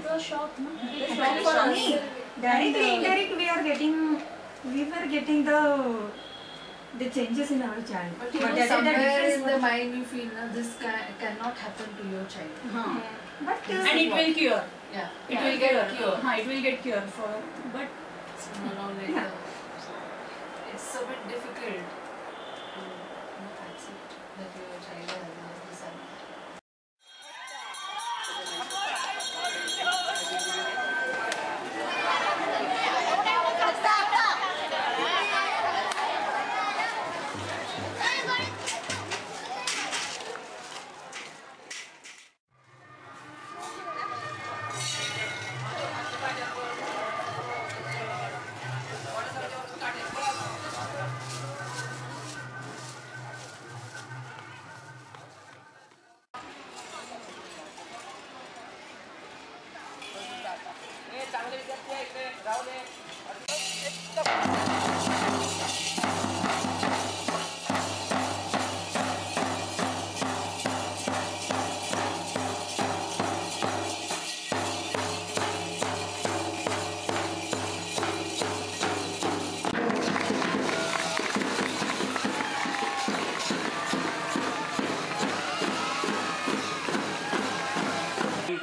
it was shock, no? It was shock for us. Directly, indirectly, we were getting the changes in our child. But you know, somewhere in the mind you feel this cannot happen to your child. But and it will cure. Yeah, it will get cure. It will get cure for. But it's a bit difficult to accept that your child has this disability.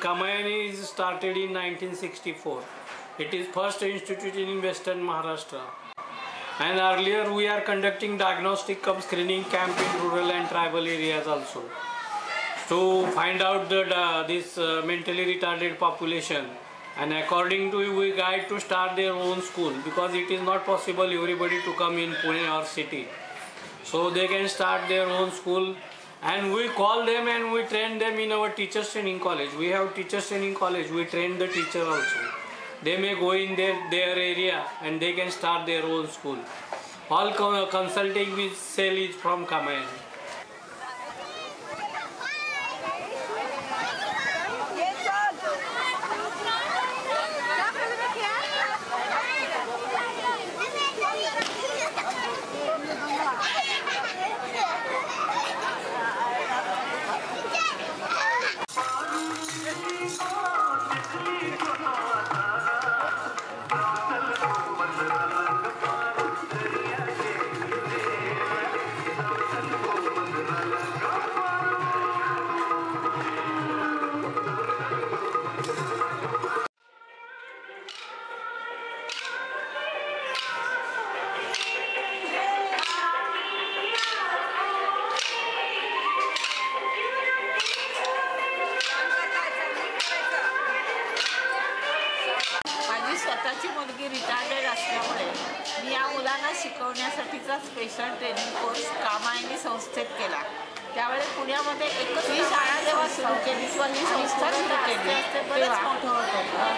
Kamayani is started in 1964. It is first institute in Western Maharashtra. And earlier we are conducting diagnostic cum screening camp in rural and tribal areas also, to find out this mentally retarded population. And according to we guide to start their own school, because it is not possible everybody to come in Pune or city. So they can start their own school. And we call them and we train them in our teachers training college. We have teachers training college. We train the teacher also. They may go in their area and they can start their own school. All consulting with cell is from Kamayani. स्वतःची मुलगी retired असल्यामुळे मी या मुलांना शिकवण्यासाठीचा special training course Kamayani संस्थेत केला. त्यावेळेस पुण्यामध्ये एकच ही शाळा जेव्हा सुरू केली किंवा ही संस्था सुरू केली तेव्हा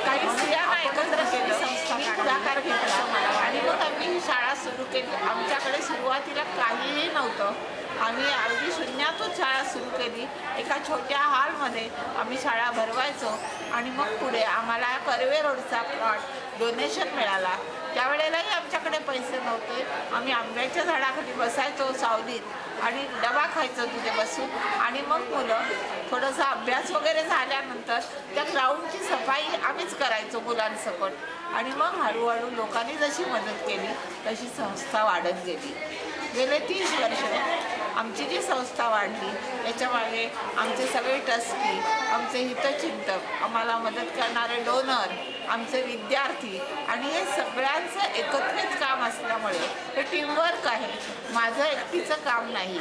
काही स्त्रियांना एकत्र केलं, मी पुढाकार घेतला आणि मग आम्ही ही शाळा सुरू केली. आमच्याकडे सुरुवातीला काहीही नव्हतं. आम्ही अगदी शून्यातून शाळा सुरू केली. एका छोट्या हॉलमध्ये आम्ही शाळा भरवायचो आणि मग पुढे आम्हाला कर्वे रोडचा प्लॉट डोनेशन मिळाला. त्यावेळेलाही आमच्याकडे पैसे नव्हते. आम्ही आंब्याच्या झाडाखाली बसायचो सावलीत आणि डबा खायचो तिथे बसून. आणि मग मुलं थोडासा अभ्यास वगैरे झाल्यानंतर त्या ग्राउंडची सफाई आम्हीच करायचो मुलांसकट. आणि मग हळूहळू लोकांनी जशी मदत केली तशी संस्था वाढत गेली. गेले 30 वर्ष आमची जी संस्था वाढली त्याच्यामागे आमचे सगळे ट्रस्टी, आमचे हितचिंतक, आम्हाला मदत करणारे डोनर, आमचे विद्यार्थी आणि हे सगळ्यांचं एकत्रित काम असल्यामुळे हे टीमवर्क आहे, माझं एकटीचं काम नाही.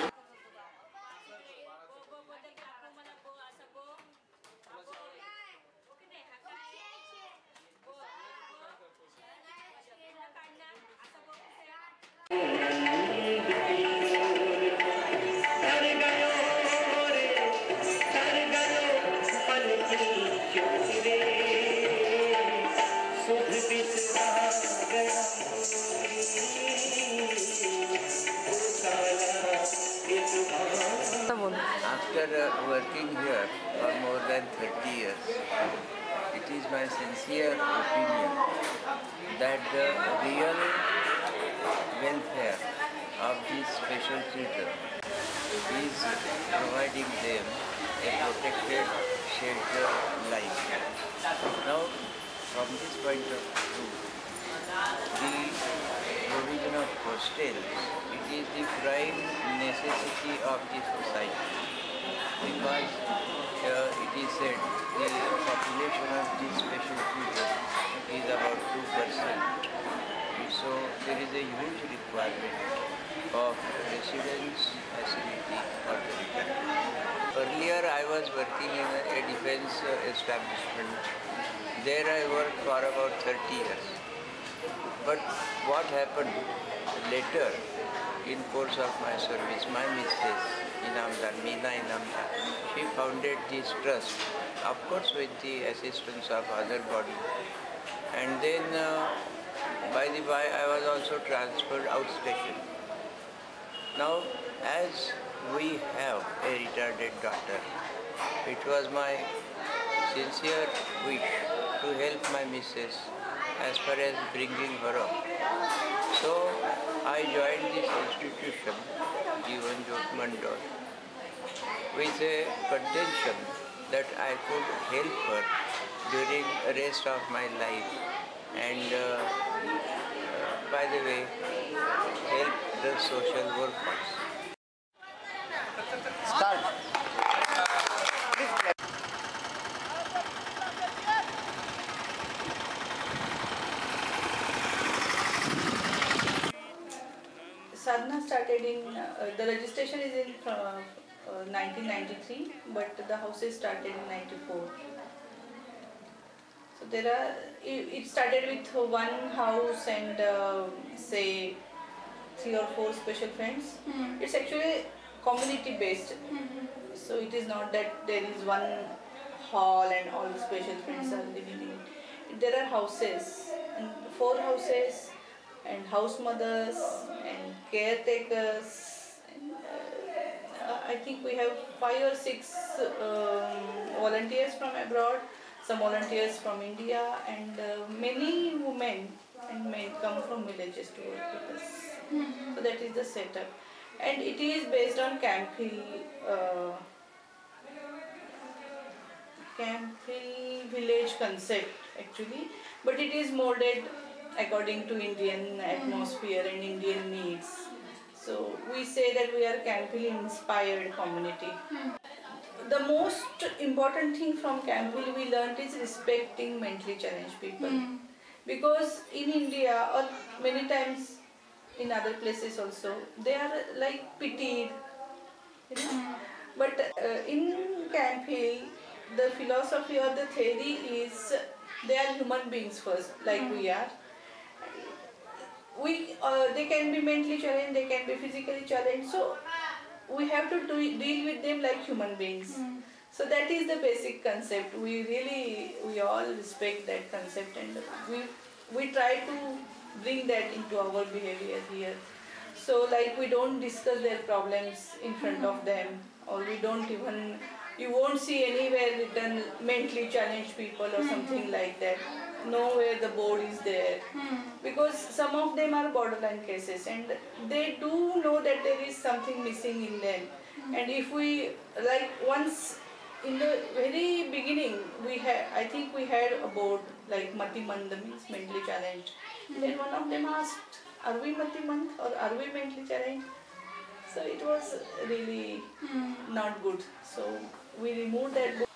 After working here for more than 30 years, it is my sincere opinion that the real welfare of these special children is providing them a protected shelter life. Now, from this point of view, the provision of hostels, it is the prime necessity of the society because it is said the population of these special children is about 2%. So there is a huge requirement of residence facility for the retired. Earlier I was working in a defense establishment. There I worked for about 30 years. But what happened later in course of my service, my missus Inamdar, Meena Inamdar, she founded this trust, of course with the assistance of other body. And then by the by I was also transferred outstation. Now as we have a retarded daughter, it was my sincere wish to help my missus as far as bringing her up. So I joined this institution, Jeevan Jyot Mandal, with a contention that I could help her during the rest of my life and by the way, help the social workers. Start. Sadhana started in, the registration is in 1993, but the houses started in 94. So there are, it started with one house and say 3 or 4 special friends. It's actually community based. So it is not that there is one hall and all the special friends are living in it. There are houses, and 4 houses, and house mothers and caretakers. And, I think we have 5 or 6 volunteers from abroad, some volunteers from India, and many women and men come from villages to work with us. So that is the setup, and it is based on Camphill village concept actually, but it is molded according to Indian atmosphere and Indian needs. So we say that we are Camphill inspired community. The most important thing from Camphill we learned is respecting mentally challenged people. Because in India or many times in other places also, they are like pitied, you know. But in Camphill, the philosophy or the theory is they are human beings first, like we are. They can be mentally challenged, they can be physically challenged. So we have to deal with them like human beings. So that is the basic concept. We all respect that concept, and we try to bring that into our behavior here. So like we don't discuss their problems in front of them, or we don't even, you won't see anywhere written mentally challenged people or something like that. Nowhere the board is there. Because some of them are borderline cases and they do know that there is something missing in them. And if we, like once in the very beginning, I think we had a board like Mati Mand means mentally challenged. Then one of them asked, are we Mati Mand or are we mentally challenged? So it was really not good. So we removed that board.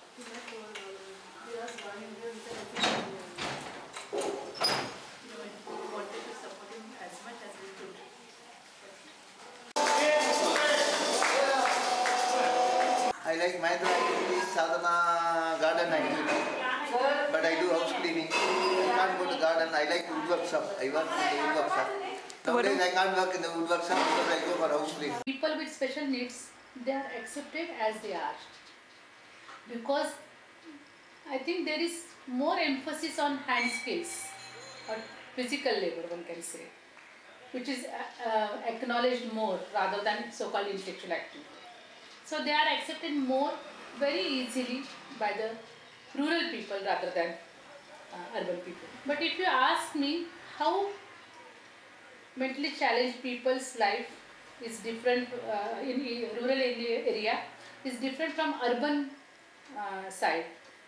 I like my activity is sadhana garden activity, but I do house cleaning. I can't go to garden. I like wood workshop. I work in the wood workshop. Sometimes I can't work in the wood workshop because I go for house cleaning. People with special needs, they are accepted as they are, because I think there is more emphasis on hand skills or physical labor, one can say, which is acknowledged more rather than so-called intellectual activity. So they are accepted more very easily by the rural people rather than urban people. But if you ask me how mentally challenged people's life is different in rural area is different from urban side,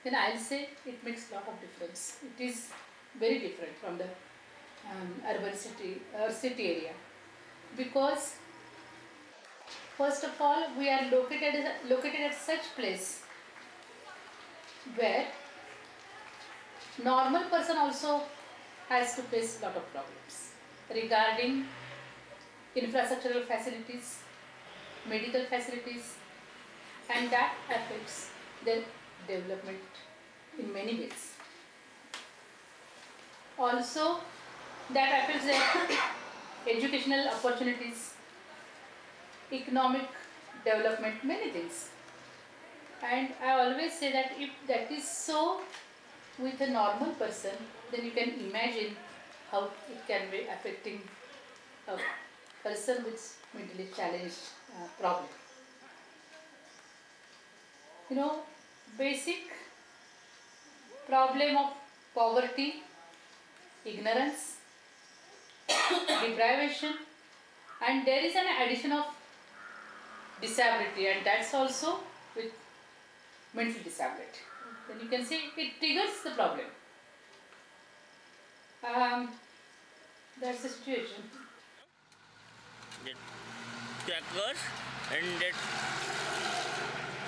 then I'll say it makes a lot of difference. It is very different from the urban city or city area, because first of all we are located at such place where normal person also has to face a lot of problems regarding infrastructural facilities, medical facilities, and that affects their development in many ways. Also, that affects their educational opportunities, economic development, many things. And I always say that if that is so with a normal person, then you can imagine how it can be affecting a person with mentally challenged problem. Basic problem of poverty, ignorance, deprivation, and there is an addition of disability, and that's also with mental disability. Then you can see it triggers the problem. That's the situation. That crackers and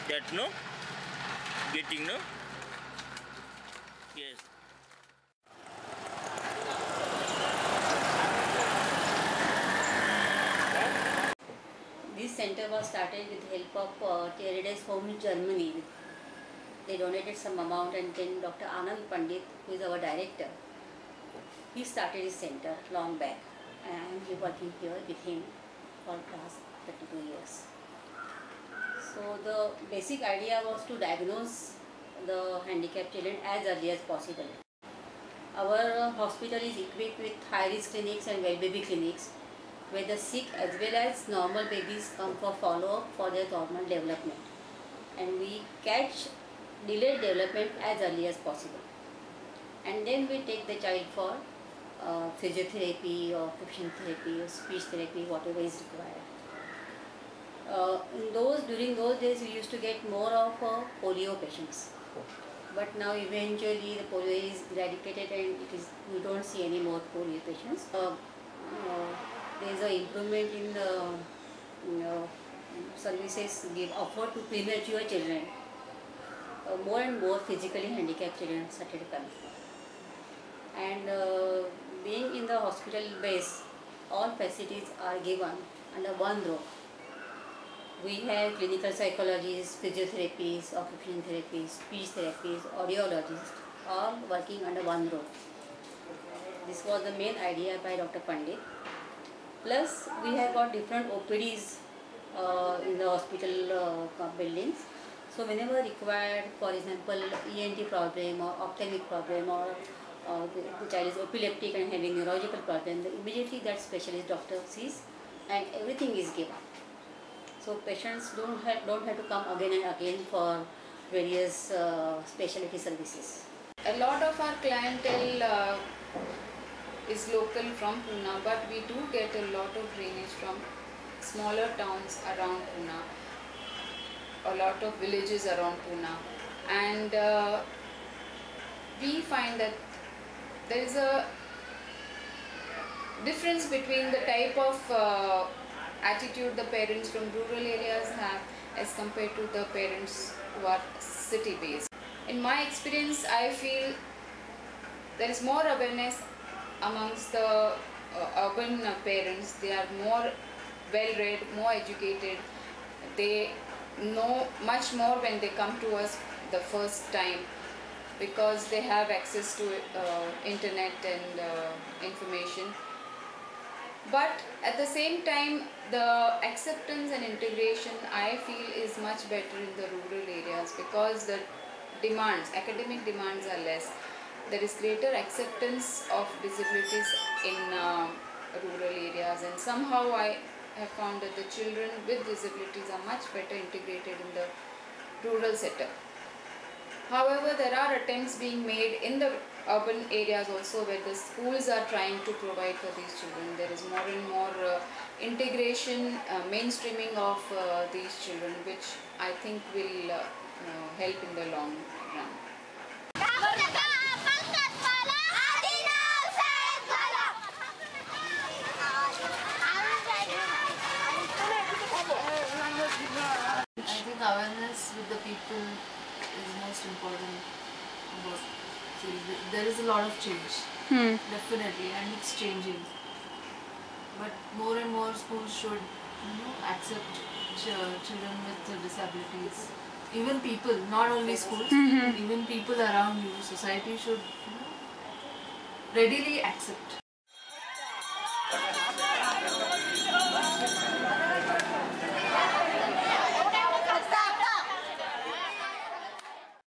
that no getting no yes. This center was started with the help of Charities Home in Germany. They donated some amount, and then Dr. Anand Pandit, who is our director, he started his center long back, and I am working here with him for the last 32 years. So the basic idea was to diagnose the handicapped children as early as possible. Our hospital is equipped with high-risk clinics and well-baby clinics, where the sick as well as normal babies come for follow-up for their normal development. And we catch delayed development as early as possible. And then we take the child for physiotherapy or occupational therapy or speech therapy, whatever is required. During those days we used to get more of polio patients. But now eventually the polio is eradicated and we don't see any more polio patients. There is an improvement in the services offered to premature children. More and more physically handicapped children started coming. And being in the hospital base, all facilities are given under one roof. We have clinical psychologists, physiotherapists, occupational therapists, speech therapists, audiologists, all working under one roof. This was the main idea by Dr. Pandit. Plus, we have got different OPDs in the hospital buildings. So whenever required, for example, ENT problem or ophthalmic problem, or the child is epileptic and having neurological problem, immediately that specialist doctor sees and everything is given. So patients don't have to come again and again for various specialty services. A lot of our clientele is local from Pune, but we do get a lot of drainage from smaller towns around Pune, a lot of villages around Pune, and we find that there is a difference between the type of attitude the parents from rural areas have as compared to the parents who are city based. In my experience, I feel there is more awareness amongst the urban parents. They are more well read, more educated. They know much more when they come to us the first time, because they have access to internet and information. But at the same time, the acceptance and integration, I feel, is much better in the rural areas, because the demands, academic demands, are less. There is greater acceptance of disabilities in rural areas, and somehow I have found that the children with disabilities are much better integrated in the rural setup. However, there are attempts being made in the urban areas also, where the schools are trying to provide for these children. There is more and more integration, mainstreaming of these children, which I think will help in the long run. I think awareness with the people is most important. About, see, there is a lot of change, definitely, and it's changing. But more and more schools should, accept children with disabilities. Even people, not only schools, even people around you, society should readily accept.